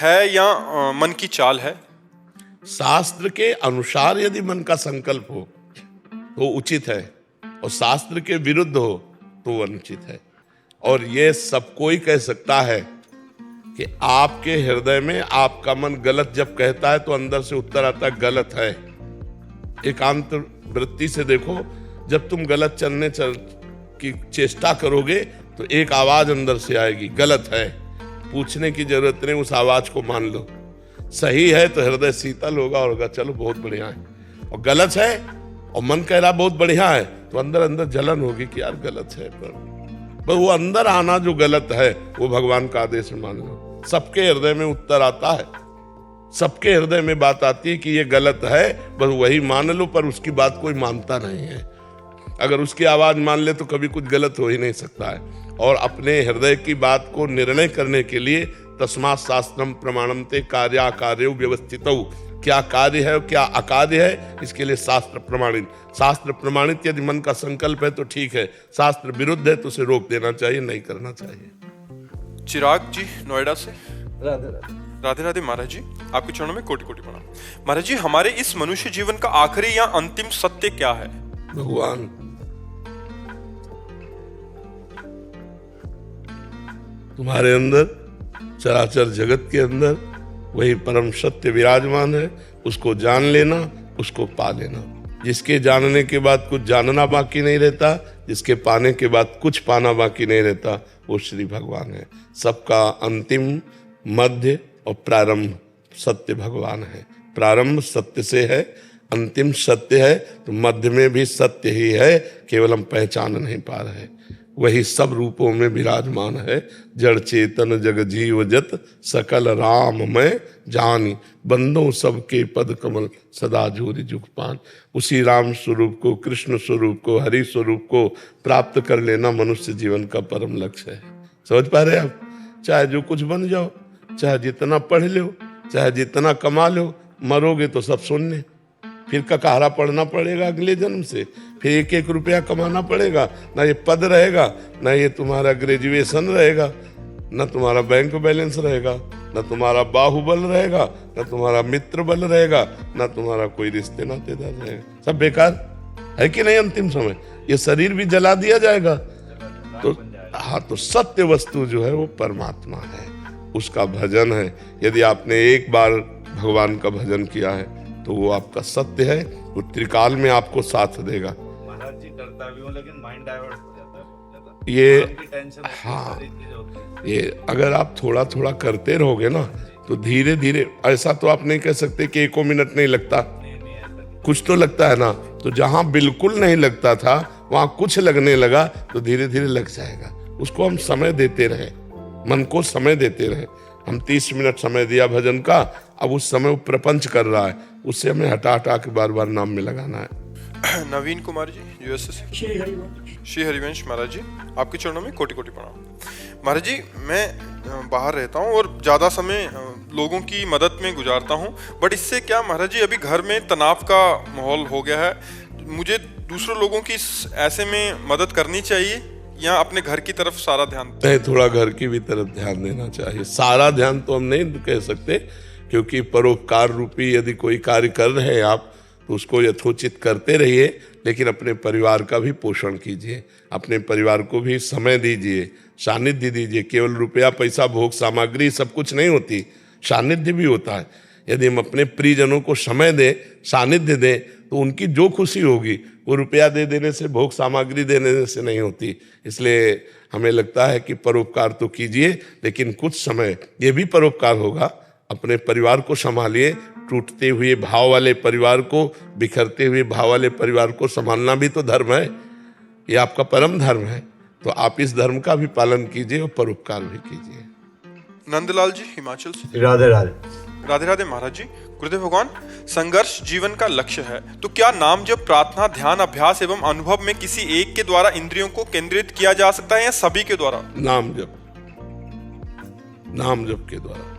है या मन की चाल है? शास्त्र के अनुसार यदि मन का संकल्प हो तो उचित है, और शास्त्र के विरुद्ध हो तो अनुचित है। और ये सब कोई कह सकता है कि आपके हृदय में आपका मन गलत जब कहता है तो अंदर से उत्तर आता है गलत है। एकांत वृत्ति से देखो, जब तुम गलत चलने की चेष्टा करोगे तो एक आवाज अंदर से आएगी, गलत है। पूछने की जरूरत नहीं, उस आवाज को मान लो। सही है तो हृदय शीतल होगा चलो बहुत बढ़िया है, और गलत है और मन कह रहा बहुत बढ़िया है तो अंदर अंदर जलन होगी कि यार गलत है। पर वो अंदर आना जो गलत है वो भगवान का आदेश मान लो। सबके हृदय में उत्तर आता है, सबके हृदय में बात आती है कि ये गलत है, बस वही मान लो। पर उसकी बात कोई मानता नहीं है। अगर उसकी आवाज मान ले तो कभी कुछ गलत हो ही नहीं सकता है। और अपने हृदय की बात को निर्णय करने के लिए तस्मात् शास्त्रम प्रमाणन्ते कार्याकार्यो व्यवस्थितौ, क्या कार्य है और क्या अकार्य है, इसके लिए शास्त्र प्रमाणित। शास्त्र प्रमाणित यदि मन का संकल्प है तो ठीक है, शास्त्र विरुद्ध है तो उसे रोक देना चाहिए, नहीं करना चाहिए। चिराग जी नोएडा से। राधे राधे। राधे राधे महाराज जी, आपके चरणों में कोटि कोटि प्रणाम। महाराज जी, हमारे इस मनुष्य जीवन का आखिरी या अंतिम सत्य क्या है? भगवान। तुम्हारे अंदर, चराचर जगत के अंदर वही परम सत्य विराजमान है। उसको जान लेना, उसको पा लेना। जिसके जानने के बाद कुछ जानना बाकी नहीं रहता, जिसके पाने के बाद कुछ पाना बाकी नहीं रहता, वो श्री भगवान है। सबका अंतिम, मध्य और प्रारंभ सत्य भगवान है। प्रारंभ सत्य से है, अंतिम सत्य है, तो मध्य में भी सत्य ही है, केवल हम पहचान नहीं पा रहे। वही सब रूपों में विराजमान है। जड़ चेतन जग जीव जत सकल राम मैं जानी, बंदों सबके पद कमल सदा जोरी जुग पान। उसी राम स्वरूप को, कृष्ण स्वरूप को, हरि स्वरूप को प्राप्त कर लेना मनुष्य जीवन का परम लक्ष्य है। समझ पा रहे आप? चाहे जो कुछ बन जाओ, चाहे जितना पढ़ लो, चाहे जितना कमा लो, मरोगे तो सब शून्य। फिर ककारा पढ़ना पड़ेगा अगले जन्म से, फिर एक एक रुपया कमाना पड़ेगा। ना ये पद रहेगा, ना ये तुम्हारा ग्रेजुएशन रहेगा, ना तुम्हारा बैंक बैलेंस रहेगा, ना तुम्हारा बाहुबल रहेगा, ना तुम्हारा मित्र बल रहेगा, ना तुम्हारा कोई रिश्ते नातेदार रहेगा। सब बेकार है कि नहीं? अंतिम समय ये शरीर भी जला दिया जाएगा। तो हाँ, तो सत्य वस्तु जो है वो परमात्मा है, उसका भजन है। यदि आपने एक बार भगवान का भजन किया है तो वो आपका सत्य है, वो त्रिकाल में आपको साथ देगा। महाराज जी करता भी हूँ लेकिन माइंड डाइवर्ट हो जाता है। ये हाँ, ये अगर आप थोड़ा थोड़ा करते रहोगे ना तो धीरे धीरे, ऐसा तो आप नहीं कह सकते कि 1 मिनट नहीं लगता, कुछ तो लगता है ना। तो जहां बिल्कुल नहीं लगता था वहां कुछ लगने लगा तो धीरे धीरे लग जाएगा। उसको हम समय देते रहे, मन को समय देते रहे। हम 30 मिनट समय दिया भजन का, अब उस समय वो प्रपंच कर रहा है, उससे हमें हटा हटा के बार बार नाम में लगाना है। नवीन कुमार जी यूएसए से। श्री हरिवंश महाराज जी, आपके चरणों में कोटि कोटि प्रणाम। महाराज जी, मैं बाहर रहता हूँ और ज़्यादा समय लोगों की मदद में गुजारता हूँ, बट इससे क्या महाराज जी, अभी घर में तनाव का माहौल हो गया है। मुझे दूसरों लोगों की ऐसे में मदद करनी चाहिए या अपने घर की तरफ सारा ध्यान? नहीं, थोड़ा घर की भी तरफ ध्यान देना चाहिए। सारा ध्यान तो हम नहीं कह सकते, क्योंकि परोपकार रूपी यदि कोई कार्य कर रहे हैं आप तो उसको यथोचित करते रहिए, लेकिन अपने परिवार का भी पोषण कीजिए, अपने परिवार को भी समय दीजिए, सानिध्य दीजिए। केवल रुपया पैसा भोग सामग्री सब कुछ नहीं होती, सानिध्य भी होता है। यदि हम अपने प्रियजनों को समय दें, सानिध्य दें, तो उनकी जो खुशी होगी वो रुपया दे देने से, भोग सामग्री देने से नहीं होती। इसलिए हमें लगता है कि परोपकार तो कीजिए, लेकिन कुछ समय ये भी परोपकार होगा, अपने परिवार को संभालिए। टूटते हुए भाव वाले परिवार को, बिखरते हुए भाव वाले परिवार को संभालना भी तो धर्म है, ये आपका परम धर्म है। तो आप इस धर्म का भी पालन कीजिए और परोपकार भी कीजिए। नंदलाल जी हिमाचल से। राधे राधे। राधे राधे महाराज जी। गुरुदेव भगवान, संघर्ष जीवन का लक्ष्य है, तो क्या नाम जप, प्रार्थना, ध्यान, अभ्यास एवं अनुभव में किसी एक के द्वारा इंद्रियों को केंद्रित किया जा सकता है या सभी के द्वारा? नाम जप, नाम जप के द्वारा।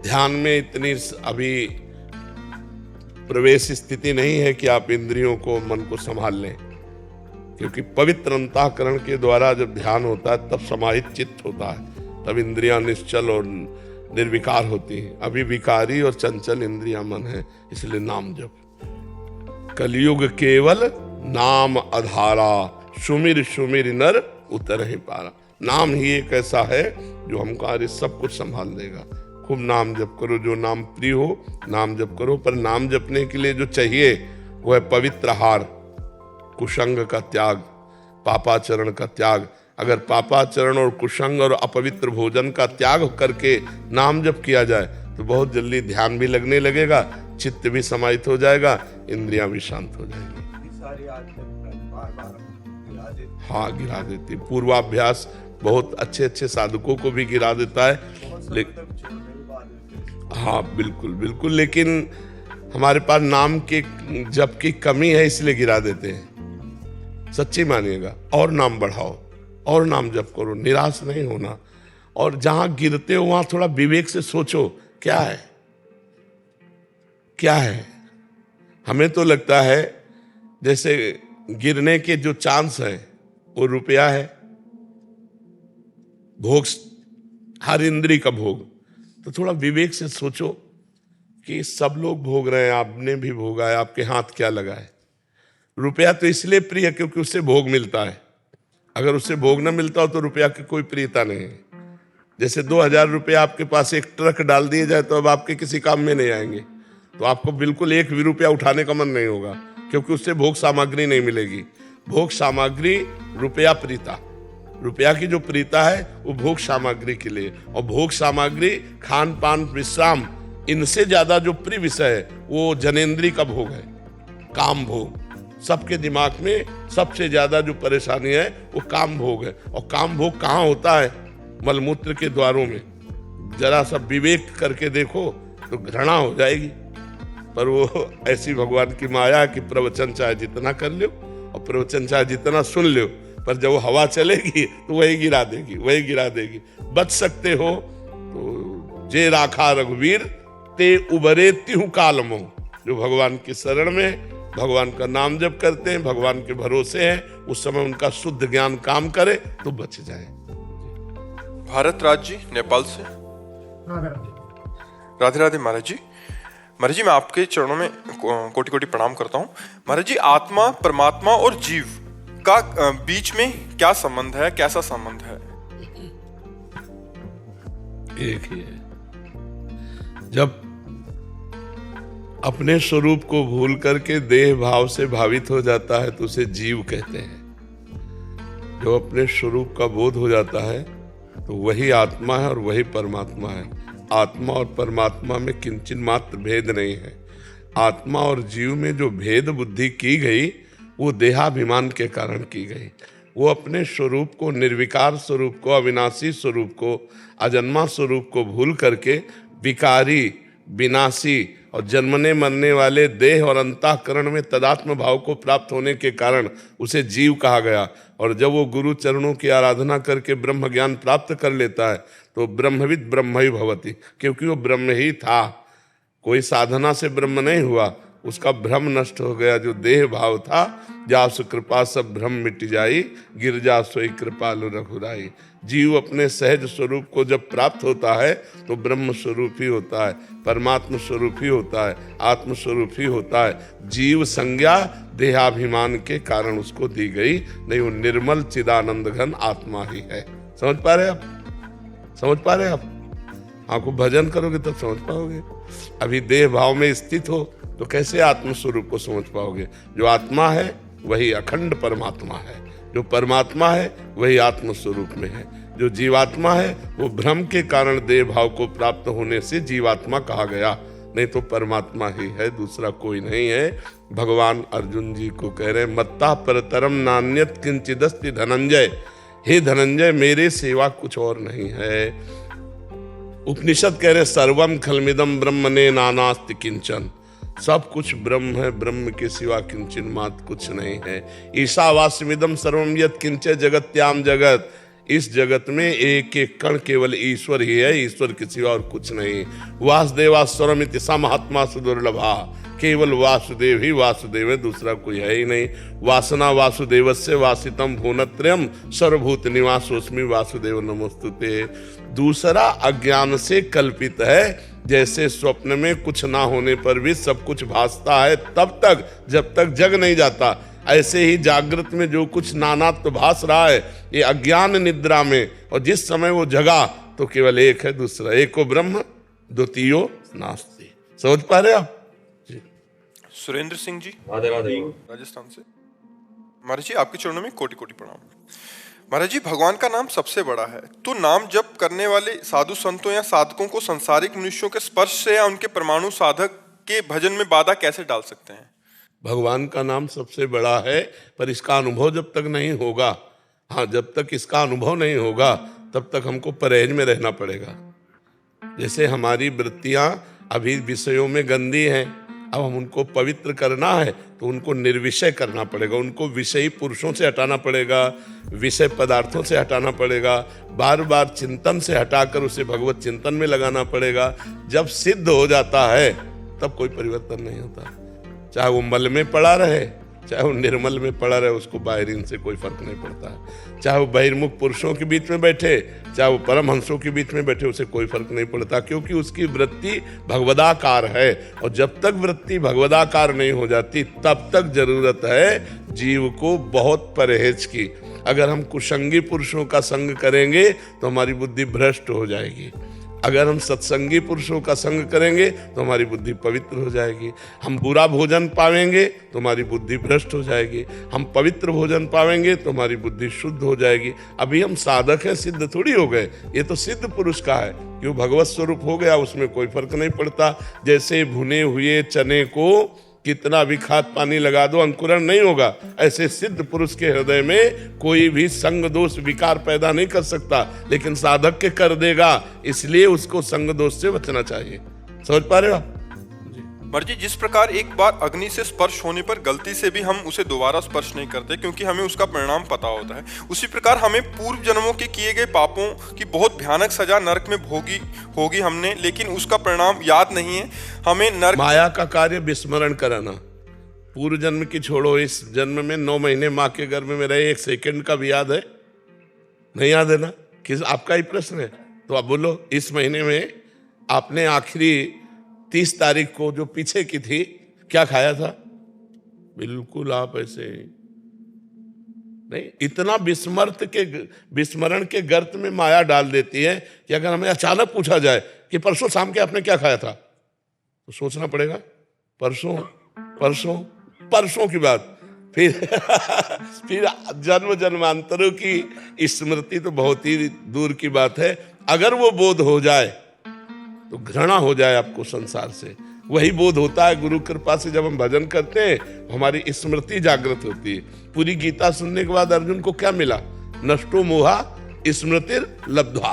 ध्यान में इतनी अभी प्रवेश स्थिति नहीं है कि आप इंद्रियों को, मन को संभाल लें, क्योंकि पवित्र अंतःकरण के द्वारा जब ध्यान होता है तब समाहित चित्त होता है, तब इंद्रियां निश्चल और निर्विकार होती हैं। अभी विकारी और चंचल इंद्रिया मन है, इसलिए नाम जप। कलयुग केवल नाम आधारा, सुमिर सुमिर नर उतर ही पारा। नाम ही एक ऐसा है जो हमको आगे सब कुछ संभाल देगा। खूब नाम जप करो, जो नाम प्रिय हो नाम जप करो। पर नाम जपने के लिए जो चाहिए वो है पवित्र आहार, कुसंग का त्याग, पापाचरण का त्याग। अगर पापाचरण और कुसंग और अपवित्र भोजन का त्याग करके नाम जप किया जाए तो बहुत जल्दी ध्यान भी लगने लगेगा, चित्त भी समाहित हो जाएगा, इंद्रियां भी शांत हो जाएंगी। सारी आदतें बार-बार गिरा देती। हाँ, गिरा देती। पूर्वाभ्यास बहुत अच्छे अच्छे साधकों को भी गिरा देता है। हाँ बिल्कुल बिल्कुल, लेकिन हमारे पास नाम के जप की कमी है इसलिए गिरा देते हैं। सच्ची मानिएगा, और नाम बढ़ाओ और नाम जप करो, निराश नहीं होना। और जहां गिरते हो वहां थोड़ा विवेक से सोचो, क्या है क्या है। हमें तो लगता है जैसे गिरने के जो चांस है वो रुपया है, भोग, हर इंद्री का भोग। तो थोड़ा विवेक से सोचो कि सब लोग भोग रहे हैं, आपने भी भोगा है, आपके हाथ क्या लगा है। रुपया तो इसलिए प्रिय है क्योंकि उससे भोग मिलता है। अगर उससे भोग न मिलता हो तो रुपया की कोई प्रियता नहीं है। जैसे 2000 रुपया आपके पास एक ट्रक डाल दिए जाए तो अब आपके किसी काम में नहीं आएंगे, तो आपको बिल्कुल एक भी रुपया उठाने का मन नहीं होगा, क्योंकि उससे भोग सामग्री नहीं मिलेगी। भोग सामग्री रुपया प्रीता, रुपया की जो प्रीता है वो भोग सामग्री के लिए। और भोग सामग्री, खान पान, विश्राम, इनसे ज्यादा जो प्रिय विषय है वो जनेंद्री का भोग है, काम भोग। सबके दिमाग में सबसे ज्यादा जो परेशानी है वो काम भोग है। और काम भोग कहाँ होता है? मलमूत्र के द्वारों में। जरा सा विवेक करके देखो तो घृणा हो जाएगी। पर वो ऐसी भगवान की माया कि प्रवचन चाहे जितना कर लो और प्रवचन चाहे जितना सुन लो, पर जब वो हवा चलेगी तो वही गिरा देगी, वही गिरा देगी। बच सकते हो तो जे राखा रघुवीर ते उबरे तिहु कालमो। जो भगवान की शरण में भगवान का नाम जप करते हैं, भगवान के भरोसे हैं, उस समय उनका शुद्ध ज्ञान काम करे तो बच जाए। भारत राज जी नेपाल से। राधे राधे महाराज जी। महाराज जी, मैं आपके चरणों में कोटि कोटि प्रणाम करता हूँ। महाराज जी, आत्मा, परमात्मा और जीव का बीच में क्या संबंध है, कैसा संबंध है? एक ही है। जब अपने स्वरूप को भूल करके देह भाव से भावित हो जाता है तो उसे जीव कहते हैं। जो अपने स्वरूप का बोध हो जाता है तो वही आत्मा है और वही परमात्मा है। आत्मा और परमात्मा में किंचित मात्र भेद नहीं है। आत्मा और जीव में जो भेद बुद्धि की गई वो देहाभिमान के कारण की गई। वो अपने स्वरूप को, निर्विकार स्वरूप को, अविनाशी स्वरूप को, अजन्मा स्वरूप को भूल करके विकारी, विनाशी और जन्मने मरने वाले देह और अंतःकरण में तदात्म भाव को प्राप्त होने के कारण उसे जीव कहा गया। और जब वो गुरु चरणों की आराधना करके ब्रह्म ज्ञान प्राप्त कर लेता है तो ब्रह्मविद ब्रह्म ही भवति, क्योंकि वो ब्रह्म ही था। कोई साधना से ब्रह्म नहीं हुआ, उसका भ्रम नष्ट हो गया। जो देह भाव था, जासु कृपा सब भ्रम मिट जाई, गिरजा सोई कृपालु रघुराई। जीव अपने सहज स्वरूप को जब प्राप्त होता है तो ब्रह्म स्वरूप ही होता है, परमात्मा स्वरूप ही होता है, आत्म स्वरूप ही होता है। जीव संज्ञा देहाभिमान के कारण उसको दी गई, नहीं वो निर्मल चिदानंद घन आत्मा ही है। समझ पा रहे आप? समझ पा रहे आप? आपको भजन करोगे तब समझ पाओगे। अभी देह भाव में स्थित हो तो कैसे आत्म स्वरूप को समझ पाओगे? जो आत्मा है वही अखंड परमात्मा है, जो परमात्मा है वही आत्म स्वरूप में है। जो जीवात्मा है वो भ्रम के कारण देह भाव को प्राप्त होने से जीवात्मा कहा गया, नहीं तो परमात्मा ही है, दूसरा कोई नहीं है। भगवान अर्जुन जी को कह रहे हैं, मत्ता परतरम नान्यत किंचिदस्ति धनंजय। हे धनंजय, मेरे सिवा कुछ और नहीं है। उपनिषद कह रहे सर्वम खलमिदम ब्रह्मणे नानास्ति किंचन। सब कुछ ब्रह्म है, ब्रह्म के सिवा किंचित मात्र कुछ नहीं है। ईशावास्यमिदं सर्वम यत् किंच जगत्याम जगत। इस जगत में एक एक कण केवल ईश्वर ही है, ईश्वर के सिवा और कुछ नहीं। वासुदेवास्वरमिति स महात्मा सुदुर्लभा। केवल वासुदेव ही वासुदेव है, दूसरा कोई है ही नहीं। वासना वासुदेवस्य वासितम भुवनत्रयम् सर्वभूत निवासोऽस्मि वासुदेव नमोस्तुते। दूसरा अज्ञान से कल्पित है। जैसे स्वप्न में कुछ ना होने पर भी सब कुछ भासता है तब तक जब तक जग नहीं जाता, ऐसे ही जागृत में जो कुछ नानात्व भास रहा है ये अज्ञान निद्रा में, और जिस समय वो जगा तो केवल एक है, दूसरा एको ब्रह्म द्वितीयो नास्ति। समझ पा रहे आप? सुरेंद्र सिंह जी राधे राधे। राजस्थान से। महाराज जी आपके चरणों में कोटि कोटि प्रणाम। महाराज जी भगवान का नाम सबसे बड़ा है, तो नाम जप करने वाले साधु संतों या साधकों को संसारिक मनुष्यों के स्पर्श से या उनके परमाणु साधक के भजन में बाधा कैसे डाल सकते हैं? भगवान का नाम सबसे बड़ा है, पर इसका अनुभव जब तक नहीं होगा, हाँ जब तक इसका अनुभव नहीं होगा तब तक हमको परहेज में रहना पड़ेगा। जैसे हमारी वृत्तियां अभी विषयों में गंदी हैं, अब हम उनको पवित्र करना है तो उनको निर्विषय करना पड़ेगा, उनको विषयी पुरुषों से हटाना पड़ेगा, विषय पदार्थों से हटाना पड़ेगा, बार बार चिंतन से हटाकर उसे भगवत चिंतन में लगाना पड़ेगा। जब सिद्ध हो जाता है तब कोई परिवर्तन नहीं होता। चाहे वो मल में पड़ा रहे, चाहे वो निर्मल में पड़ा रहे, उसको बाहरीन से कोई फर्क नहीं पड़ता है। चाहे वो बहिर्मुख पुरुषों के बीच में बैठे, चाहे वो परमहंसों के बीच में बैठे, उसे कोई फर्क नहीं पड़ता, क्योंकि उसकी वृत्ति भगवदाकार है। और जब तक वृत्ति भगवदाकार नहीं हो जाती तब तक जरूरत है जीव को बहुत परहेज की। अगर हम कुसंगी पुरुषों का संग करेंगे तो हमारी बुद्धि भ्रष्ट हो जाएगी, अगर हम सत्संगी पुरुषों का संग करेंगे तो हमारी बुद्धि पवित्र हो जाएगी। हम बुरा भोजन पावेंगे तो हमारी बुद्धि भ्रष्ट हो जाएगी, हम पवित्र भोजन पावेंगे तो हमारी बुद्धि शुद्ध हो जाएगी। अभी हम साधक हैं, सिद्ध थोड़ी हो गए, ये तो सिद्ध पुरुष का है, क्यों भगवत स्वरूप हो गया, उसमें कोई फर्क नहीं पड़ता। जैसे भुने हुए चने को कितना भी खाद पानी लगा दो अंकुरण नहीं होगा, ऐसे सिद्ध पुरुष के हृदय में कोई भी संग दोष विकार पैदा नहीं कर सकता, लेकिन साधक के कर देगा, इसलिए उसको संग दोष से बचना चाहिए। समझ पा रहे हो आप? महाराज जी जिस प्रकार एक बार अग्नि से स्पर्श होने पर गलती से भी हम उसे दोबारा स्पर्श नहीं करते क्योंकि हमें उसका परिणाम पता होता है, उसी प्रकार हमें पूर्व जन्मों के किए गए पापों की बहुत भयानक सजा नरक में भोगी होगी हमने, लेकिन उसका परिणाम याद नहीं है हमें। नरक माया का कार्य विस्मरण कराना। पूर्व जन्म की छोड़ो, इस जन्म में 9 महीने माँ के गर्भ में रहे, 1 सेकंड का भी याद है? नहीं याद है ना? किस आपका ही प्रश्न है, तो आप बोलो इस महीने में आपने आखिरी 30 तारीख को जो पीछे की थी क्या खाया था? बिल्कुल आप ऐसे नहीं, इतना विस्मरण के गर्त में माया डाल देती है कि अगर हमें अचानक पूछा जाए कि परसों शाम के आपने क्या खाया था, तो सोचना पड़ेगा। परसों की बात, फिर जन्म जन्मांतरों की स्मृति तो बहुत ही दूर की बात है। अगर वो बोध हो जाए तो घृणा हो जाए आपको संसार से, वही बोध होता है गुरु कृपा से। जब हम भजन करते हैं हमारी स्मृति जागृत होती है। पूरी गीता सुनने के बाद अर्जुन को क्या मिला? नष्टो मोहा स्मृतिर लब्ध्वा।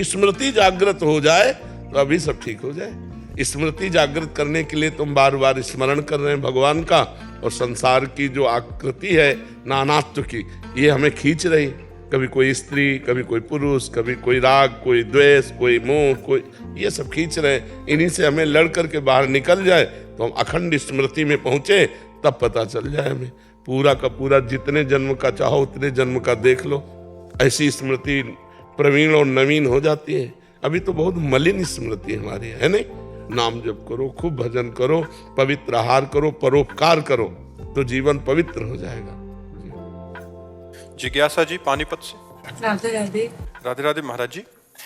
स्मृति जागृत हो जाए तो अभी सब ठीक हो जाए। स्मृति जागृत करने के लिए तुम बार बार स्मरण कर रहे हैं भगवान का, और संसार की जो आकृति है नानात्व की, ये हमें खींच रही। कभी कोई स्त्री, कभी कोई पुरुष, कभी कोई राग, कोई द्वेष, कोई मोह, कोई ये सब खींच रहे हैं। इन्हीं से हमें लड़ करके बाहर निकल जाए तो हम अखंड स्मृति में पहुंचे, तब पता चल जाए हमें। पूरा का पूरा जितने जन्म का चाहो उतने जन्म का देख लो, ऐसी स्मृति प्रवीण और नवीन हो जाती है। अभी तो बहुत मलिन स्मृति हमारी है नहीं? नाम जप करो, खूब भजन करो, पवित्र आहार करो, परोपकार करो, तो जीवन पवित्र हो जाएगा। जिज्ञासा जी पानीपत से। राधे राधे। राधे राधे महाराज जी।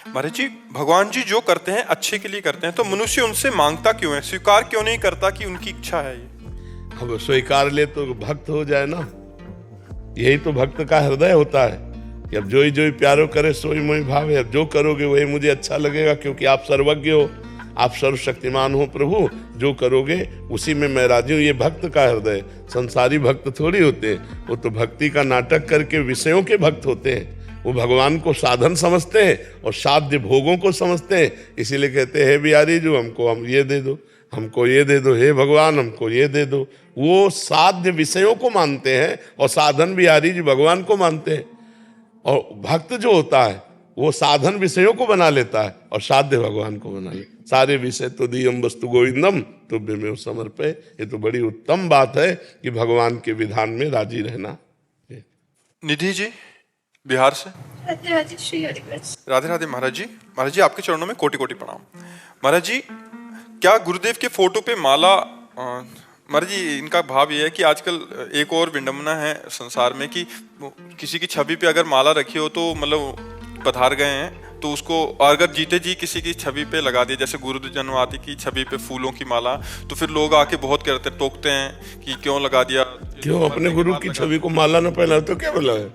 महाराज जी भगवान जी जो करते हैं अच्छे के लिए करते हैं, तो मनुष्य उनसे मांगता क्यों है, स्वीकार क्यों नहीं करता कि उनकी इच्छा है ये? अब स्वीकार ले तो भक्त हो जाए ना, यही तो भक्त का हृदय होता है कि अब जोई जोई प्यारो करे सोई मोई भावे। अब जो करोगे वही मुझे अच्छा लगेगा, क्योंकि आप सर्वज्ञ हो, आप सर्वशक्तिमान हो प्रभु, जो करोगे उसी में मैं राजी हूँ। ये भक्त का हृदय। संसारी भक्त थोड़ी होते हैं, वो तो भक्ति का नाटक करके विषयों के भक्त होते हैं। वो भगवान को साधन समझते हैं और साध्य भोगों को समझते हैं, इसीलिए कहते हैं हे बिहारी जो हमको हम ये दे दो, हमको ये दे दो, हे भगवान हमको ये दे दो। वो साध्य विषयों को मानते हैं और साधन बिहारी जी भगवान को मानते हैं। और भक्त जो होता है वो साधन विषयों को बना लेता है और साध्य भगवान को बना लेता है। सारे विषय तो दियम वस्तु गोविंदम तुभ्यमेव समर्पय। ये तो बड़ी उत्तम बात है कि भगवान के विधान में राजी रहना। निधि जी बिहार से। राधे राधे श्री हरिवंश। राधे राधे महाराज जी। महाराज जी आपके चरणों में कोटि कोटि प्रणाम। महाराज जी क्या गुरुदेव के फोटो पे माला महाराज जी इनका भाव ये है कि आजकल एक और विडंबना है संसार में कि किसी की छवि पे अगर माला रखी हो तो मतलब पधार गए हैं, तो उसको अगर जीते जी किसी की छवि पे लगा दिया, जैसे गुरु जन्मवाती की छवि पे फूलों की माला, तो फिर लोग आके बहुत करते टोकते हैं कि क्यों लगा दिया। क्यों अपने गुरु की छवि को माला न पहना तो क्या बोला है?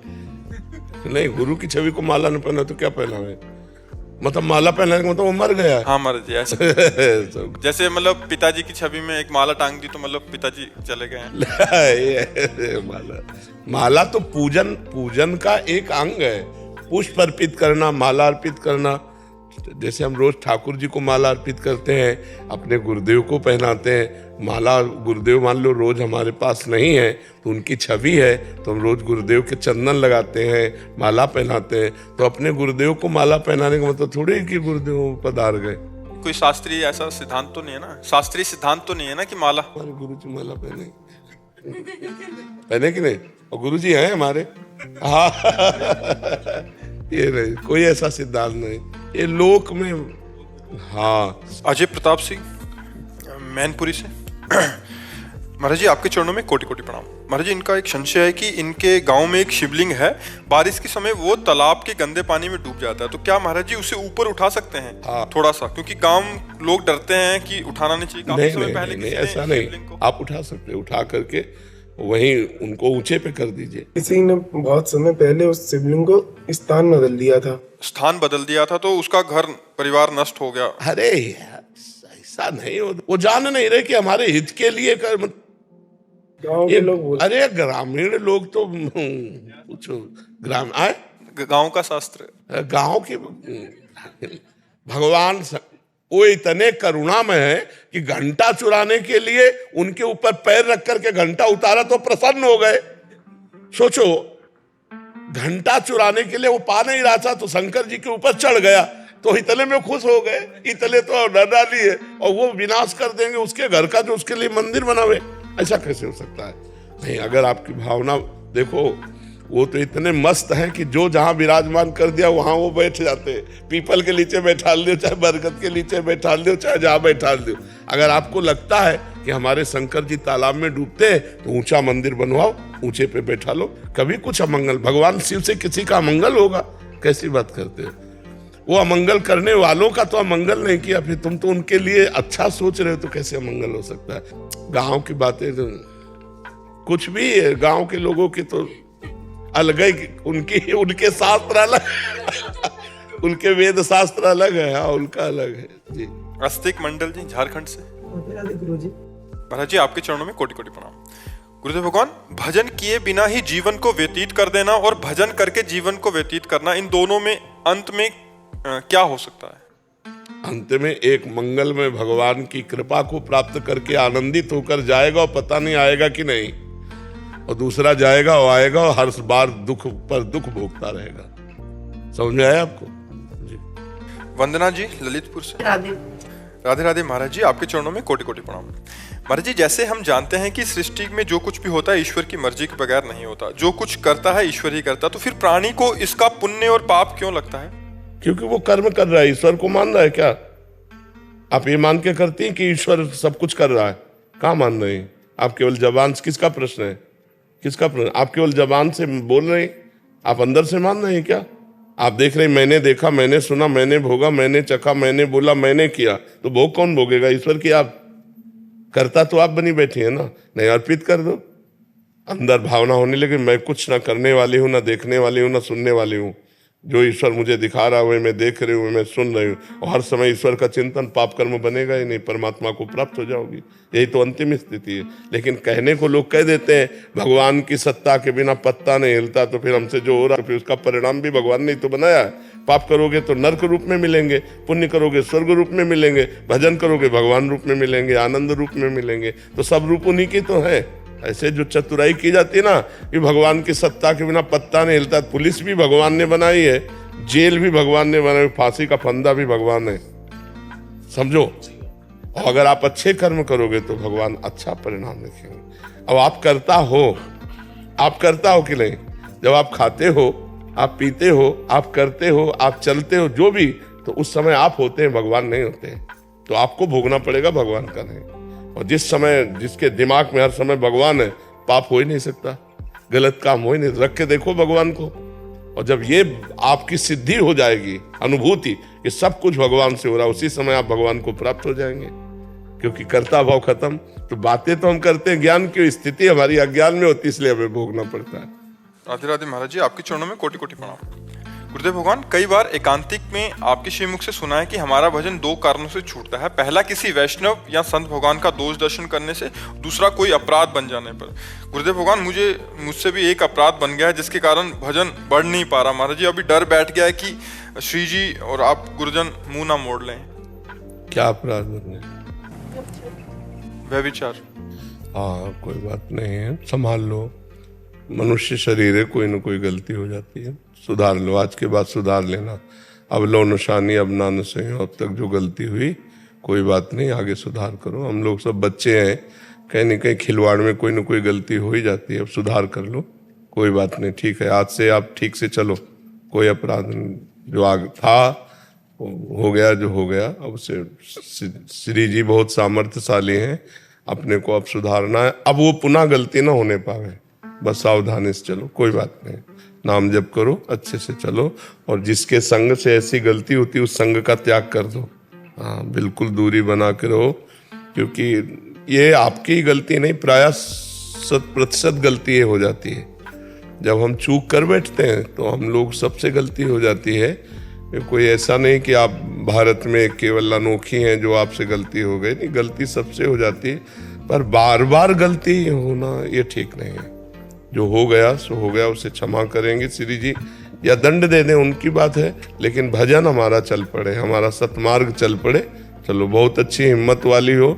नहीं, गुरु की छवि को माला न पहना तो क्या पहना है? मतलब माला पहनाने का मतलब वो मर गया। हाँ महाराज जी ऐसे जैसे मतलब पिताजी की छवि में एक माला टांग दी तो मतलब पिताजी चले गए हैं। माला तो पूजन का एक अंग है। पुष्प अर्पित करना, माला अर्पित करना, जैसे हम रोज ठाकुर जी को माला अर्पित करते हैं, अपने गुरुदेव को पहनाते हैं माला। गुरुदेव मान लो रोज हमारे पास नहीं है तो उनकी छवि है तो हम रोज गुरुदेव के चंदन लगाते हैं, माला पहनाते हैं। तो अपने गुरुदेव को माला पहनाने का मतलब थोड़ी कि गुरुदेव पधार गए। कोई शास्त्रीय ऐसा सिद्धांत तो नहीं है ना, शास्त्रीय सिद्धांत तो नहीं है ना कि माला। हमारे गुरु जी माला पहने पहने कि नहीं? और गुरु जी हैं हमारे। हाँ ये नहीं, कोई ऐसा सिद्धांत नहीं ये लोक में। हाँ अजय प्रताप सिंह मैनपुरी से। महाराज जी आपके चरणों में कोटि कोटि प्रणाम। महाराज जी इनका एक संशय है कि इनके गांव में एक शिवलिंग है, बारिश के समय वो तालाब के गंदे पानी में डूब जाता है, तो क्या महाराज जी उसे ऊपर उठा सकते हैं? हाँ। थोड़ा सा, क्योंकि गांव लोग डरते हैं कि उठाना नहीं चाहिए। काफी समय पहले नहीं, किसी ने ऐसा नहीं, शिवलिंग को आप उठा सकते हैं। उठा करके वहीं उनको ऊंचे पे कर दीजिए। किसी ने बहुत समय पहले उस शिवलिंग को स्थान बदल दिया था। स्थान बदल दिया था तो उसका घर परिवार नष्ट हो गया। अरे यार ऐसा नहीं, वो जान नहीं रहे कि हमारे हित के लिए कर। गांव के लोग बोलते अरे ग्रामीण लोग तो पूछो गांव का शास्त्र, गांव के भगवान वो इतने करुणा में है कि घंटा चुराने के लिए उनके ऊपर पैर रख करके घंटा उतारा तो प्रसन्न हो गए। सोचो, घंटा चुराने के लिए वो पा नहीं रहा था तो शंकर जी के ऊपर चढ़ गया तो इतने में खुश हो गए। इतने तो डर डाली है और वो विनाश कर देंगे उसके घर का जो उसके लिए मंदिर बनावे। ऐसा कैसे हो सकता है? नहीं, अगर आपकी भावना देखो, वो तो इतने मस्त हैं कि जो जहां विराजमान कर दिया वहां वो बैठ जाते हैं। पीपल के नीचे बैठा दो, चाहे बरगद के नीचे बैठा दो, चाहे जहां बैठा दो। अगर आपको लगता है कि हमारे शंकर जी तालाब में डूबते हैं तो ऊंचा मंदिर बनवाओ, ऊंचे पे बैठा लो। कभी कुछ अमंगल, भगवान शिव से किसी का अमंगल होगा? कैसी बात करते हैं? वो अमंगल करने वालों का तो अमंगल नहीं किया, फिर तुम तो उनके लिए अच्छा सोच रहे हो तो कैसे अमंगल हो सकता है? गांव की बातें तो कुछ भी है, गांव के लोगों की तो अलग है, उनके शास्त्र अलग उनके वेद शास्त्र अलग है। हाँ, उनका अलग है जी। अस्तिक मंडल जी झारखंड से। महाराज जी आपके चरणों में कोटि कोटि प्रणाम। गुरुदेव भगवान, भजन किए बिना ही जीवन को व्यतीत कर देना और भजन करके जीवन को व्यतीत करना, इन दोनों में अंत में क्या हो सकता है? अंत में एक मंगल में भगवान की कृपा को प्राप्त करके आनंदित होकर जाएगा और पता नहीं आएगा कि नहीं, और दूसरा जाएगा और आएगा और हर बार दुख पर दुख भोगता रहेगा। समझ में आया आपको जी? वंदना जी ललितपुर से। राधे राधे महाराज जी आपके चरणों में कोटि कोटि प्रणाम। महाराज जी जैसे हम जानते हैं कि सृष्टि में जो कुछ भी होता है ईश्वर की मर्जी के बगैर नहीं होता, जो कुछ करता है ईश्वर ही करता, तो फिर प्राणी को इसका पुण्य और पाप क्यों लगता है? क्योंकि वो कर्म कर रहा है। ईश्वर को मान रहा है क्या? आप ये मान के करती हैं कि ईश्वर सब कुछ कर रहा है? कहाँ मान रहे हैं आप? केवल जबान, किसका प्रश्न है? किसका प्रश्न? आप केवल जबान से बोल रहे हैं, आप अंदर से मान रहे हैं क्या? आप देख रहे हैं मैंने देखा, मैंने सुना, मैंने भोगा, मैंने चखा, मैंने बोला, मैंने किया, तो भोग कौन भोगेगा? ईश्वर की आप करता तो आप बनी बैठी है ना। नहीं, अर्पित कर दो। अंदर भावना होने लगी मैं कुछ ना करने वाली हूँ, ना देखने वाली हूँ, ना सुनने वाली हूँ। जो ईश्वर मुझे दिखा रहा है मैं देख रही हूँ, मैं सुन रही हूँ, और हर समय ईश्वर का चिंतन, पाप कर्म बनेगा ही नहीं, परमात्मा को प्राप्त हो जाओगी। यही तो अंतिम स्थिति है। लेकिन कहने को लोग कह देते हैं भगवान की सत्ता के बिना पत्ता नहीं हिलता, तो फिर हमसे जो हो रहा है फिर उसका परिणाम भी भगवान ने तो बनाया है। पाप करोगे तो नरक रूप में मिलेंगे, पुण्य करोगे स्वर्ग रूप में मिलेंगे, भजन करोगे भगवान रूप में मिलेंगे, आनंद रूप में मिलेंगे। तो सब रूप उन्हीं की तो है। ऐसे जो चतुराई की जाती है ना कि भगवान की सत्ता के बिना पत्ता नहीं हिलता। पुलिस भी भगवान ने बनाई है, जेल भी भगवान ने बनाई, फांसी का फंदा भी भगवान ने समझो। और अगर आप अच्छे कर्म करोगे तो भगवान अच्छा परिणाम देखेंगे। अब आप करता हो कि नहीं? जब आप खाते हो, आप पीते हो, आप करते हो, आप चलते हो, जो भी, तो उस समय आप होते हैं, भगवान नहीं होते हैं। तो आपको भोगना पड़ेगा, भगवान का नहीं। और जिस समय जिसके दिमाग में हर समय भगवान है, पाप हो ही नहीं सकता, गलत काम हो ही नहीं। रख के देखो भगवान को, और जब ये आपकी सिद्धि हो जाएगी, अनुभूति, ये सब कुछ भगवान से हो रहा है, उसी समय आप भगवान को प्राप्त हो जाएंगे। क्योंकि कर्ता भाव खत्म। तो बातें तो हम करते हैं, ज्ञान की स्थिति हमारी अज्ञान में होती, इसलिए हमें भोगना पड़ता है। राधे राधे महाराज जी, आपके चरणों में कोटि कोटि प्रणाम। गुरुदेव भगवान, कई बार एकांतिक में आपके श्रीमुख से सुना है कि हमारा भजन दो कारणों से छूटता है। पहला, किसी वैष्णव या संत भगवान का दोष दर्शन करने से, दूसरा कोई अपराध बन जाने पर। गुरुदेव भगवान, मुझसे भी एक अपराध बन गया है, जिसके कारण भजन बढ़ नहीं पा रहा। महाराज जी, अभी डर बैठ गया है कि श्री जी और आप गुरुजन मुंह ना मोड़ लें। क्या अपराध बन गया? व्यभिचार। हाँ, कोई बात नहीं है, संभाल लो। मनुष्य शरीर है, कोई ना कोई गलती हो जाती है, सुधार लो। आज के बाद सुधार लेना। अब लो निशानी, अब ना सही, अब तक जो गलती हुई कोई बात नहीं, आगे सुधार करो। हम लोग सब बच्चे हैं, कहीं न कहीं खिलवाड़ में कोई ना कोई गलती हो ही जाती है। अब सुधार कर लो, कोई बात नहीं, ठीक है। आज से आप ठीक से चलो, कोई अपराध नहीं। जो आग था हो गया, जो हो गया। अब से श्री जी बहुत सामर्थ्यशाली हैं, अपने को अब सुधारना है। अब वो पुनः गलती ना होने पावे, बस सावधानी से चलो, कोई बात नहीं। नाम जप करो, अच्छे से चलो। और जिसके संग से ऐसी गलती होती है, उस संग का त्याग कर दो। हाँ, बिल्कुल दूरी बना के रहो, क्योंकि ये आपकी गलती नहीं, प्रायः 100% गलती ये हो जाती है। जब हम चूक कर बैठते हैं तो हम लोग सबसे गलती हो जाती है। कोई ऐसा नहीं कि आप भारत में केवल अनोखी हैं जो आपसे गलती हो गई, नहीं, गलती सबसे हो जाती है। पर बार बार गलती होना ये ठीक नहीं है। जो हो गया सो हो गया, उसे क्षमा करेंगे श्री जी, या दंड दे दें, उनकी बात है। लेकिन भजन हमारा चल पड़े, हमारा सतमार्ग चल पड़े। चलो, बहुत अच्छी हिम्मत वाली हो,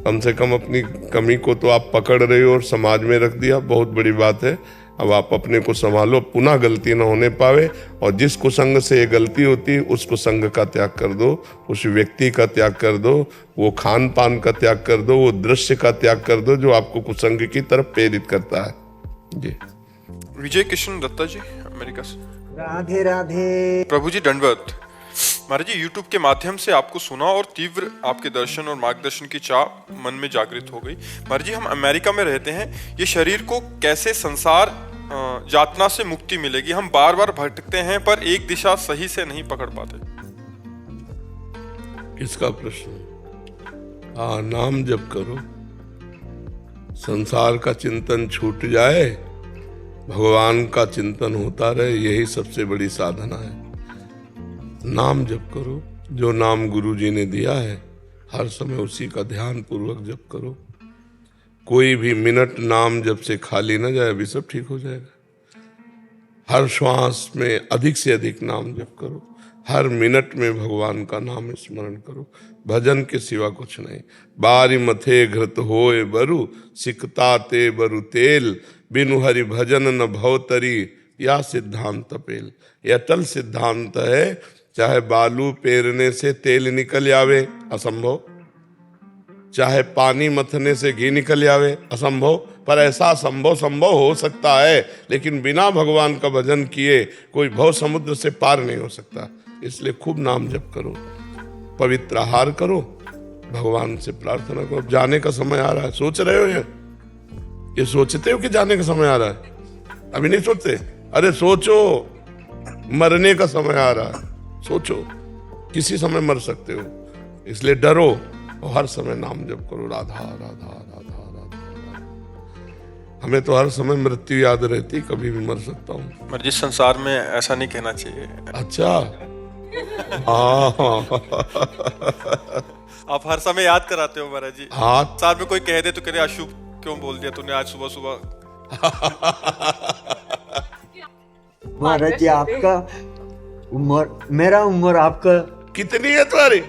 कम से कम अपनी कमी को तो आप पकड़ रहे हो और समाज में रख दिया, बहुत बड़ी बात है। अब आप अपने को संभालो, पुनः गलती न होने पावे। और जिस कुसंग से ये गलती होती है, उस कुसंग का त्याग कर दो, उस व्यक्ति का त्याग कर दो, वो खान पान का त्याग कर दो, वो दृश्य का त्याग कर दो जो आपको कुसंग की तरफ प्रेरित करता है। जी। विजय किशन दत्ता जी, अमेरिका से। राधे राधे। प्रभु जी दंडवत। महाराज जी, यूट्यूब के माध्यम से आपको सुना और तीव्र आपके दर्शन और मार्गदर्शन की चाह मन में जागृत हो गई। महाराज जी, हम अमेरिका में रहते हैं, ये शरीर को कैसे संसार यातना से मुक्ति मिलेगी? हम बार बार भटकते हैं पर एक दिशा सही से नहीं पकड़ पाते। किसका प्रश्न? हाँ, नाम जप करो, संसार का चिंतन छूट जाए, भगवान का चिंतन होता रहे, यही सबसे बड़ी साधना है। नाम जप करो, जो नाम गुरु जी ने दिया है हर समय उसी का ध्यान पूर्वक जप करो। कोई भी मिनट नाम जप से खाली ना जाए, अभी सब ठीक हो जाएगा। हर श्वास में अधिक से अधिक नाम जप करो, हर मिनट में भगवान का नाम स्मरण करो। भजन के सिवा कुछ नहीं। बारी मथे घृत होए बरु, सिकता ते बरु तेल, बिनु हरि भजन न भवतरी, या सिद्धांत पेल। ये अटल सिद्धांत है। चाहे बालू पेरने से तेल निकल आवे, असंभव। चाहे पानी मथने से घी निकल आवे, असंभव। पर ऐसा संभव हो सकता है, लेकिन बिना भगवान का भजन किए कोई भव समुद्र से पार नहीं हो सकता। इसलिए खूब नाम जप करो, पवित्र आहार करो, भगवान से प्रार्थना करो। जाने का समय आ रहा है, सोच रहे हो ये सोचते हो कि जाने का समय आ रहा है? अभी नहीं सोचते? अरे सोचो, मरने का समय आ रहा है। सोचो, किसी समय मर सकते हो, इसलिए डरो और हर समय नाम जप करो, राधा राधा राधा राधा। हमें तो हर समय मृत्यु याद रहती, कभी भी मर सकता हूँ। पर जिस संसार में ऐसा नहीं कहना चाहिए। अच्छा। आप हर समय याद कराते हो महाराज जी। हाँ, साथ में कोई कह दे तो कह अशुभ क्यों बोल दिया तूने आज सुबह सुबह। महाराज जी, आपका उम्र, मेरा उम्र आपका कितनी है तुम्हारी?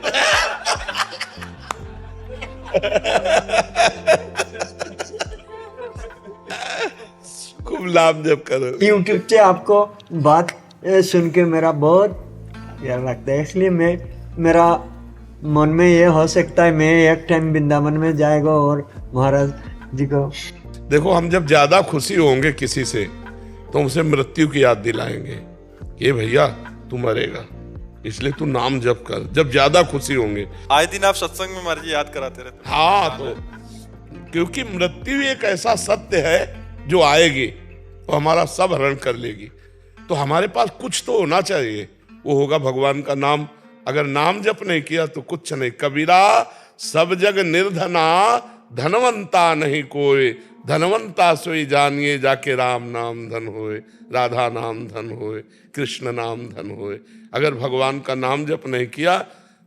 खूब नाम जप करो। यूट्यूब से आपको बात सुन के मेरा बहुत प्यारा लगता है, इसलिए मेरा मन में ये हो सकता है मैं एक टाइम वृंदावन में जाएगा और महाराज जी को। देखो, हम जब ज्यादा खुशी होंगे किसी से तो उसे मृत्यु की याद दिलाएंगे, ये भैया तू मरेगा, इसलिए तू नाम जप कर। जब ज्यादा खुशी होंगे, आए दिन आप सत्संग में महाराज जी याद कराते रहते हैं। हाँ, तो क्योंकि मृत्यु एक ऐसा सत्य है जो आएगी तो हमारा सब हरण कर लेगी। तो हमारे पास कुछ तो होना चाहिए, वो होगा भगवान का नाम। अगर नाम जप नहीं किया तो कुछ नहीं। कबीरा सब जग निर्धना, धनवंता नहीं कोई, धनवंता सोई जानिए जाके राम नाम धन होए, राधा नाम धन होए, कृष्ण नाम धन होए। अगर भगवान का नाम जप नहीं किया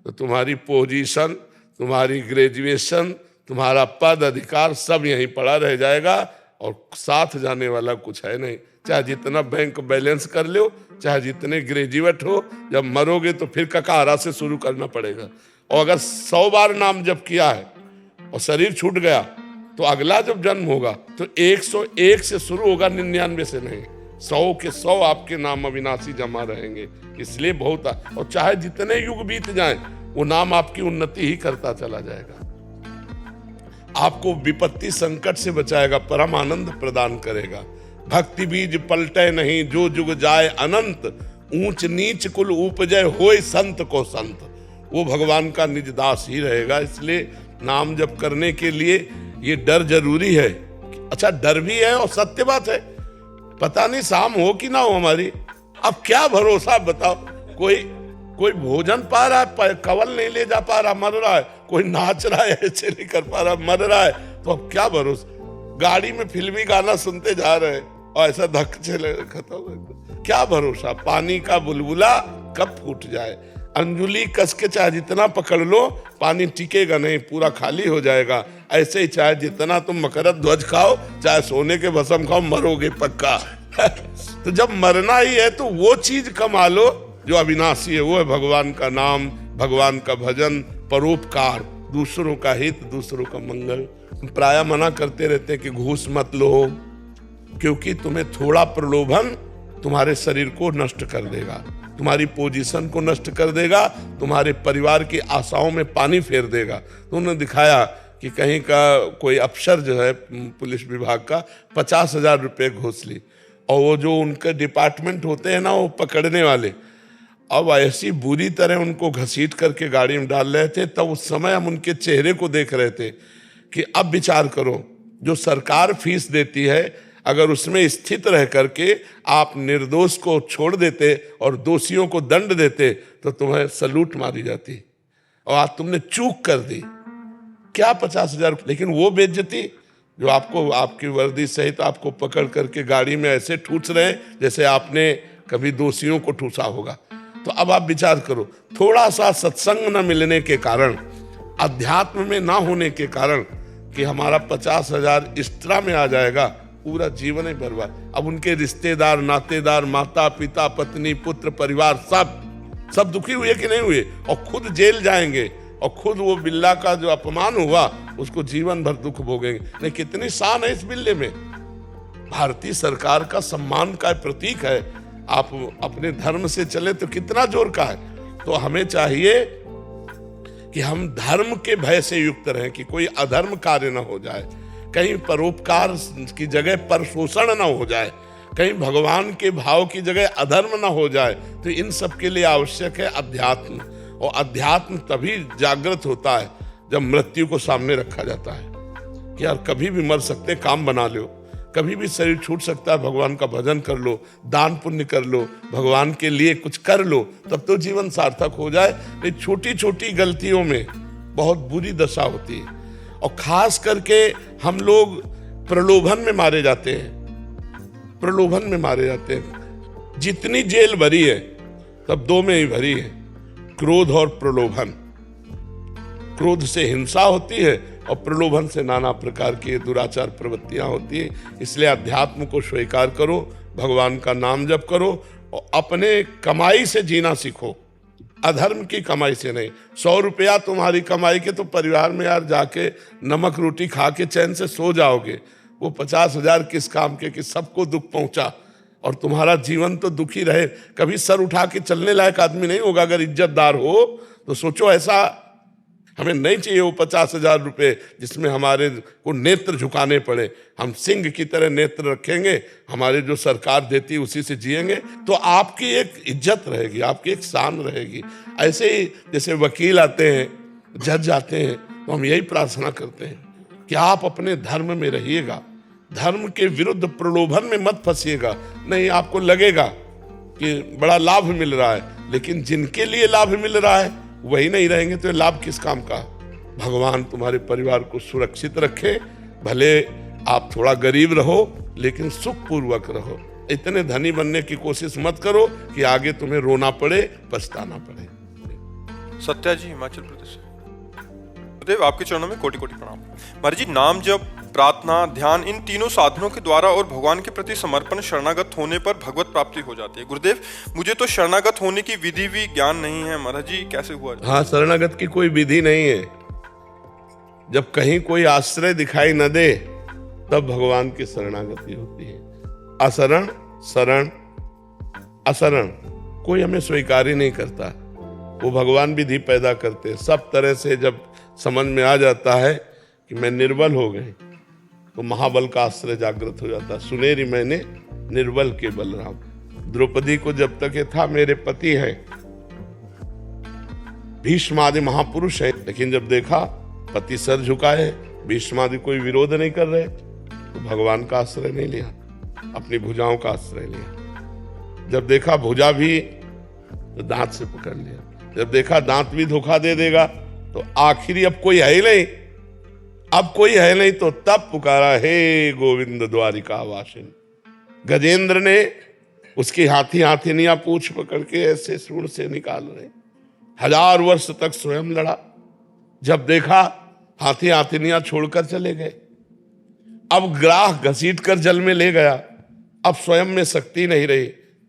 तो तुम्हारी पोजीशन, तुम्हारी ग्रेजुएशन, तुम्हारा पद अधिकार सब यहीं पड़ा रह जाएगा और साथ जाने वाला कुछ है नहीं। चाहे जितना बैंक बैलेंस कर लो, चाहे जितने ग्रेजुएट हो, जब मरोगे तो फिर ककारा से शुरू करना पड़ेगा। और अगर 100 बार नाम जप किया है और शरीर छूट गया तो अगला जब जन्म होगा तो 101 से शुरू होगा, 99 से नहीं। 100 के 100 आपके नाम अविनाशी जमा रहेंगे। इसलिए बहुत, और चाहे जितने युग बीत जाएं वो नाम आपकी उन्नति ही करता चला जाएगा, आपको विपत्ति संकट से बचाएगा, परम आनंद प्रदान करेगा। भक्ति बीज पलटे नहीं, जो जुग जाए अनंत, ऊंच नीच कुल उपजय होय संत को संत। वो भगवान का निज दास ही रहेगा। इसलिए नाम जप करने के लिए ये डर जरूरी है। अच्छा, डर भी है और सत्य बात है, पता नहीं शाम हो कि ना हो हमारी। अब क्या भरोसा बताओ, कोई भोजन पा रहा है, कवल नहीं ले जा पा रहा, मर रहा है। कोई नाच रहा है, ऐसे नहीं कर पा रहा, मर रहा है। तो अब क्या भरोसा। गाड़ी में फिल्मी गाना सुनते जा रहे हैं और ऐसा धक चले, खत्म। क्या भरोसा, पानी का बुलबुला कब फूट जाए। अंजुली कस के चाहे जितना पकड़ लो, पानी टिकेगा नहीं, पूरा खाली हो जाएगा। ऐसे ही चाहे जितना तुम मकरत ध्वज खाओ, चाहे सोने के भस्म खाओ, मरोगे पक्का। तो जब मरना ही है तो वो चीज कमा लो जो अविनाशी है, वो है भगवान का नाम, भगवान का भजन, परोपकार, दूसरों का हित, दूसरों का मंगल। प्राय मना करते रहते हैं कि घूस मत लो, क्योंकि तुम्हें थोड़ा प्रलोभन तुम्हारे शरीर को नष्ट कर देगा, तुम्हारी पोजीशन को नष्ट कर देगा, तुम्हारे परिवार की आशाओं में पानी फेर देगा। तो उन्होंने दिखाया कि कहीं का कोई अफसर जो है पुलिस विभाग का 50,000 रुपये घूस ली, और वो जो उनके डिपार्टमेंट होते हैं ना, वो पकड़ने वाले, अब ऐसी बुरी तरह उनको घसीट करके गाड़ी में डाल रहे थे। तब उस समय हम उनके चेहरे को देख रहे थे कि अब विचार करो, जो सरकार फीस देती है, अगर उसमें स्थित रह करके आप निर्दोष को छोड़ देते और दोषियों को दंड देते तो तुम्हें सलूट मारी जाती, और आज तुमने चूक कर दी। क्या 50,000। लेकिन वो बेइज्जती जो आपको आपकी वर्दी सहित आपको पकड़ करके गाड़ी में ऐसे ठूस रहे जैसे आपने कभी दोषियों को ठूसा होगा। तो अब आप विचार करो, थोड़ा सा सत्संग न मिलने के कारण, अध्यात्म में ना होने के कारण कि हमारा 50,000 इस तरह में आ जाएगा, पूरा जीवन ही बर्बाद। अब उनके रिश्तेदार, नातेदार, माता पिता, पत्नी, पुत्र, परिवार सब दुखी हुए कि नहीं हुए, और खुद जेल जाएंगे, और खुद वो बिल्ला का जो अपमान हुआ उसको जीवन भर दुख भोगेंगे। नहीं, कितनी शान है इस बिल्ले में। भारतीय सरकार का सम्मान का प्रतीक है। आप अपने धर्म से चले तो कितना जोर का है। तो हमें चाहिए कि हम धर्म के भय से युक्त रहें कि कोई अधर्म कार्य न हो जाए, कहीं परोपकार की जगह पर शोषण न हो जाए, कहीं भगवान के भाव की जगह अधर्म न हो जाए। तो इन सब के लिए आवश्यक है अध्यात्म, और अध्यात्म तभी जागृत होता है जब मृत्यु को सामने रखा जाता है कि यार कभी भी मर सकते, काम बना लो, कभी भी शरीर छूट सकता है, भगवान का भजन कर लो, दान पुण्य कर लो, भगवान के लिए कुछ कर लो, तब तो जीवन सार्थक हो जाए। ये छोटी छोटी गलतियों में बहुत बुरी दशा होती है, और खास करके हम लोग प्रलोभन में मारे जाते हैं, प्रलोभन में मारे जाते हैं। जितनी जेल भरी है तब दो में ही भरी है, क्रोध और प्रलोभन। क्रोध से हिंसा होती है और प्रलोभन से नाना प्रकार की दुराचार प्रवृत्तियां होती है। इसलिए अध्यात्म को स्वीकार करो, भगवान का नाम जप करो, और अपने कमाई से जीना सीखो, अधर्म की कमाई से नहीं। 100 रुपया तुम्हारी कमाई के तो परिवार में यार जाके नमक रोटी खा के चैन से सो जाओगे। वो 50,000 किस काम के कि सबको दुख पहुंचा और तुम्हारा जीवन तो दुखी रहे। कभी सर उठा के चलने लायक आदमी नहीं होगा। अगर इज्जतदार हो तो सोचो ऐसा हमें नहीं चाहिए वो 50,000 रुपये जिसमें हमारे को नेत्र झुकाने पड़े। हम सिंह की तरह नेत्र रखेंगे, हमारे जो सरकार देती है उसी से जिएंगे, तो आपकी एक इज्जत रहेगी, आपकी एक शान रहेगी। ऐसे ही जैसे वकील आते हैं, जज आते हैं, तो हम यही प्रार्थना करते हैं कि आप अपने धर्म में रहिएगा, धर्म के विरुद्ध प्रलोभन में मत फंसिएगा। नहीं, आपको लगेगा कि बड़ा लाभ मिल रहा है, लेकिन जिनके लिए लाभ मिल रहा है वही नहीं रहेंगे तो ये लाभ किस काम का। भगवान तुम्हारे परिवार को सुरक्षित रखे, भले आप थोड़ा गरीब रहो लेकिन सुखपूर्वक रहो। इतने धनी बनने की कोशिश मत करो कि आगे तुम्हें रोना पड़े, पछताना पड़े। सत्या जी, हिमाचल प्रदेश से। गुरुदेव, आपके चरणों में कोटि कोटि प्रणाम। महाराज जी, नाम जप, प्रार्थना, ध्यान, इन तीनों साधनों के द्वारा और भगवान के प्रति समर्पण, शरणागत होने पर भगवत प्राप्ति हो जाती है। गुरुदेव, मुझे तो शरणागत होने की विधि भी ज्ञान नहीं है, महाराज जी कैसे हुआ? हाँ, शरणागत की कोई विधि नहीं है। जब कहीं कोई आश्रय दिखाई न दे तब भगवान की शरणागति होती है। असरण, शरण, असरण कोई हमें स्वीकार ही नहीं करता, वो भगवान विधि पैदा करते हैं। सब तरह से जब समझ में आ जाता है कि मैं निर्बल हो गई, तो महाबल का आश्रय जागृत हो जाता। सुनेरी मैंने निर्बल के बलराम। द्रौपदी को जब तक ये था मेरे पति हैं, भीष्म आदि महापुरुष है, लेकिन जब देखा पति सर झुकाए, भीष्म आदि कोई विरोध नहीं कर रहे, तो भगवान का आश्रय नहीं लिया, अपनी भुजाओं का आश्रय लिया। जब देखा भुजा भी, तो दांत से पकड़ लिया। जब देखा दांत भी धोखा दे देगा, तो आखिरी अब कोई है ही नहीं, अब कोई है नहीं, तो तब पुकारा, हे गोविंद द्वारिका वासिन। गजेंद्र ने उसकी हाथी हाथिनियां पूछ पकड़ के ऐसे सूंड से निकाल रहे। 1000 वर्ष तक स्वयं लड़ा, जब देखा हाथी हाथिनियां छोड़कर चले गए। अब ग्राह घसीट कर जल में ले गया, अब स्वयं में शक्ति नहीं रही।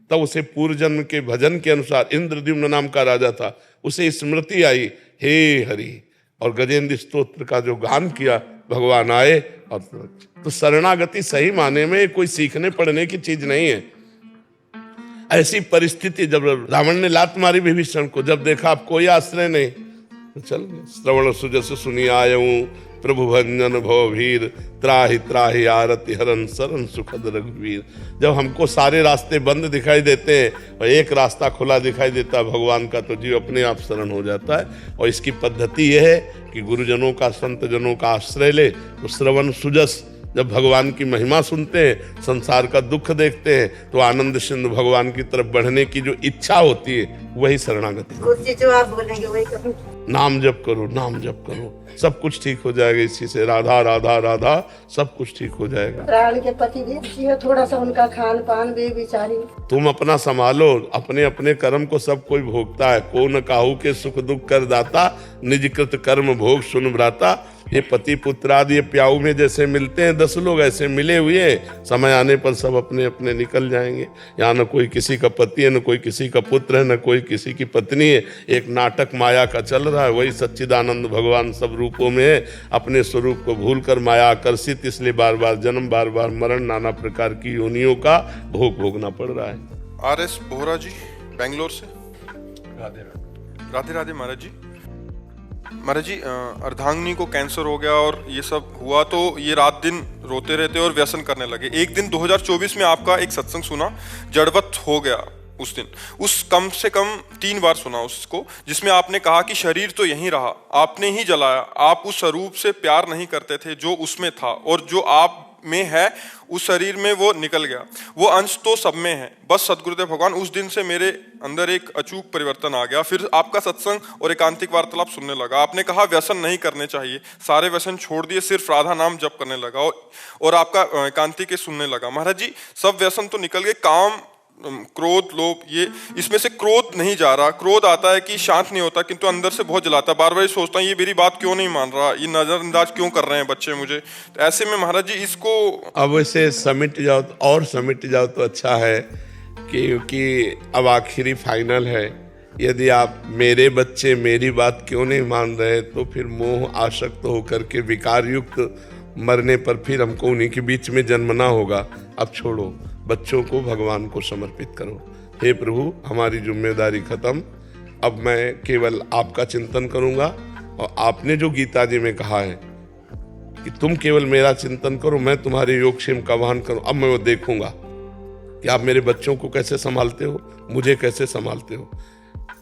तब उसे पूर्व जन्म के भजन के अनुसार, इंद्रद्युम्न नाम का राजा था, उसे स्मृति आई, हे हरि, और गजेंद्र स्तोत्र का जो गान किया, भगवान आए। और तो शरणागति सही माने में कोई सीखने पढ़ने की चीज नहीं है। ऐसी परिस्थिति जब रावण ने लात मारी विभीषण को, जब देखा अब कोई आश्रय नहीं, तो चल श्रवण सुजस सुनी आयऊं, प्रभु भंजन भवभीर, त्राहि त्राहि आरति हरन सरन सुखद रघुवीर। जब हमको सारे रास्ते बंद दिखाई देते हैं और एक रास्ता खुला दिखाई देता है भगवान का, तो जीव अपने आप शरण हो जाता है। और इसकी पद्धति यह है कि गुरुजनों का, संत जनों का आश्रय ले, तो श्रवण सुजस, जब भगवान की महिमा सुनते हैं, संसार का दुख देखते हैं, तो आनंद सिंधु भगवान की तरफ बढ़ने की जो इच्छा होती है, वही शरणागति। जो आप बोलेंगे वही करूं। नाम जप करो, नाम जप करो, सब कुछ ठीक हो जाएगा। इसी से राधा राधा राधा सब कुछ ठीक हो जाएगा। प्राण के पति भी है, थोड़ा सा उनका खान पान भी बिचारी। तुम अपना संभालो, अपने अपने कर्म को सब कोई भोगता है। को न काहू के सुख दुख कर दाता, निज कृत कर्म भोग सुन भ्राता। ये पति पुत्र आदि ये प्याऊ में जैसे मिलते हैं 10 लोग, ऐसे मिले हुए, समय आने पर सब अपने अपने निकल जाएंगे। यहाँ न कोई किसी का पति है, न कोई किसी का पुत्र है, न कोई किसी की पत्नी है। एक नाटक माया का चल रहा है। वही सच्चिदानंद भगवान सब रूपों में है, अपने स्वरूप को भूलकर माया आकर्षित, इसलिए बार बार जन्म, बार बार मरण, नाना प्रकार की योनियों का भोग भोगना पड़ रहा है। RS बोहरा जी, बेंगलोर से। राधे राधे राधे महाराज जी। महाराज जी, अर्धांगिनी को कैंसर हो गया और ये सब हुआ, तो ये रात दिन रोते रहते और व्यसन करने लगे। एक दिन 2024 में आपका एक सत्संग सुना, जड़वत हो गया उस दिन। उस कम से कम 3 बार सुना उसको, जिसमें आपने कहा कि शरीर तो यहीं रहा, आपने ही जलाया। आप उस स्वरूप से प्यार नहीं करते थे जो उसमें था, और जो आप में है उस शरीर में वो निकल गया। वो अंश तो सब में है। बस सदगुरुदेव भगवान, उस दिन से मेरे अंदर एक अचूक परिवर्तन आ गया। फिर आपका सत्संग और एकांतिक वार्तालाप सुनने लगा। आपने कहा व्यसन नहीं करने चाहिए, सारे व्यसन छोड़ दिए, सिर्फ राधा नाम जप करने लगा और आपका एकांतिक सुनने लगा। महाराज जी, सब व्यसन तो निकल गए, काम, क्रोध, लोभ, ये इसमें से क्रोध नहीं जा रहा। क्रोध आता है कि शांत नहीं होता, किंतु अंदर से बहुत जलाता है। बार बार सोचता हूँ ये मेरी बात क्यों नहीं मान रहा, ये नजरअंदाज क्यों कर रहे हैं बच्चे मुझे। तो ऐसे में महाराज जी इसको अब इसे समिट जाओ और समिट जाओ तो अच्छा है, क्योंकि अब आखिरी फाइनल है। यदि आप मेरे बच्चे मेरी बात क्यों नहीं मान रहे, तो फिर मोह आसक्त होकर के विकार युक्त मरने पर फिर हमको उन्हीं के बीच में जन्मना होगा। अब छोड़ो, बच्चों को भगवान को समर्पित करो। हे प्रभु, हमारी जिम्मेदारी खत्म, अब मैं केवल आपका चिंतन करूंगा, और आपने जो गीता जी में कहा है कि तुम केवल मेरा चिंतन करो, मैं तुम्हारे योगक्षेम का वहन करूं, अब मैं वो देखूंगा कि आप मेरे बच्चों को कैसे संभालते हो, मुझे कैसे संभालते हो।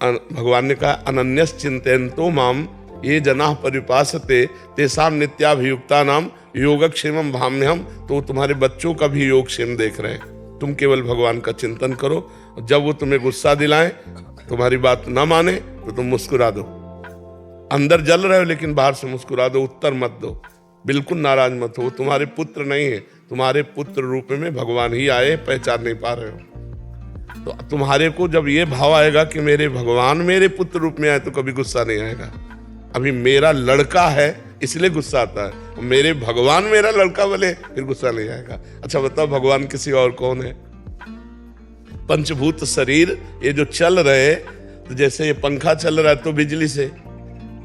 भगवान ने कहा अनन्यस चिंतयन्तो माम ये जनाः परिपासते तेषां नित्याभियुक्ता नाम योगक्षेमम भाम्यहम। तो तुम्हारे बच्चों का भी योगक्षेम देख रहे हैं। तुम केवल भगवान का चिंतन करो, जब वो तुम्हें गुस्सा दिलाएं, तुम्हारी बात ना माने तो तुम मुस्कुरा दो। अंदर जल रहे हो लेकिन बाहर से मुस्कुरा दो, उत्तर मत दो, बिल्कुल नाराज मत हो। वो तुम्हारे पुत्र नहीं है, तुम्हारे पुत्र रूप में भगवान ही आए, पहचान नहीं पा रहे हो। तो तुम्हारे को जब ये भाव आएगा कि मेरे भगवान मेरे पुत्र रूप में आए तो कभी गुस्सा नहीं आएगा। अभी मेरा लड़का है इसलिए गुस्सा आता है, और मेरे भगवान मेरा लड़का बोले फिर गुस्सा नहीं आएगा। अच्छा बताओ भगवान किसी और कौन है? पंचभूत शरीर ये जो चल रहे, तो जैसे ये पंखा चल रहा है तो बिजली से,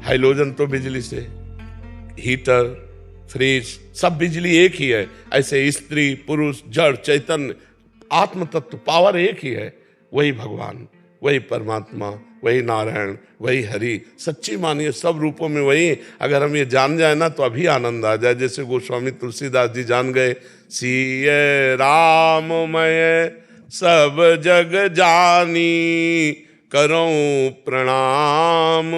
हाइड्रोजन तो बिजली से, हीटर, फ्रिज सब बिजली एक ही है। ऐसे स्त्री पुरुष जड़ चैतन्य आत्म तत्व पावर एक ही है। वही भगवान, वही परमात्मा, वही नारायण, वही हरि। सच्ची मानिए सब रूपों में वही। अगर हम ये जान जाए ना तो अभी आनंद आ जाए। जैसे गोस्वामी तुलसीदास जी जान गए, सिय राम मैं सब जग जानी, करूं प्रणाम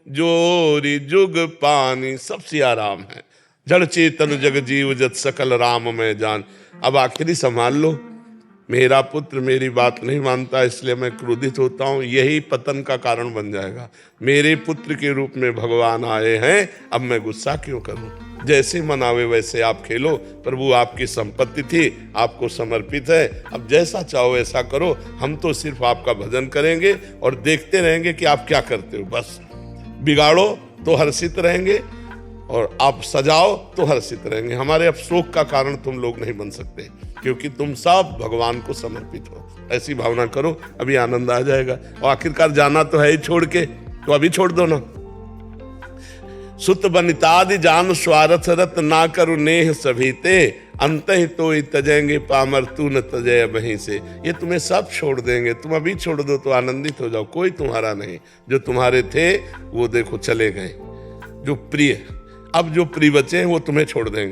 जोरी जुग पानी। सब सिया राम है। जड़ चेतन जग जीव जत सकल राम में जान। अब आखिरी संभाल लो, मेरा पुत्र मेरी बात नहीं मानता इसलिए मैं क्रोधित होता हूँ, यही पतन का कारण बन जाएगा। मेरे पुत्र के रूप में भगवान आए हैं, अब मैं गुस्सा क्यों करूं? जैसे मन आवे वैसे आप खेलो। प्रभु आपकी संपत्ति थी, आपको समर्पित है, अब जैसा चाहो ऐसा करो। हम तो सिर्फ आपका भजन करेंगे और देखते रहेंगे कि आप क्या करते हो। बस बिगाड़ो तो हर्षित रहेंगे और आप सजाओ तो हर्षित रहेंगे। हमारे अब शोक का कारण तुम लोग नहीं बन सकते, क्योंकि तुम सब भगवान को समर्पित हो। ऐसी भावना करो, अभी आनंद आ जाएगा। और आखिरकार जाना तो है ही छोड़ के, तो अभी छोड़ दो ना। सुत बनितादि जान स्वार्थ रत ना करु नेह सभीते, अंत ही तो ही तजेंगे पामर तू न तजय वहीं से। ये तुम्हें सब छोड़ देंगे, तुम अभी छोड़ दो तो आनंदित हो जाओ। कोई तुम्हारा नहीं, जो तुम्हारे थे वो देखो चले गए। जो प्रिय, अब जो प्रिय बचे हैं वो तुम्हें छोड़ देंगे।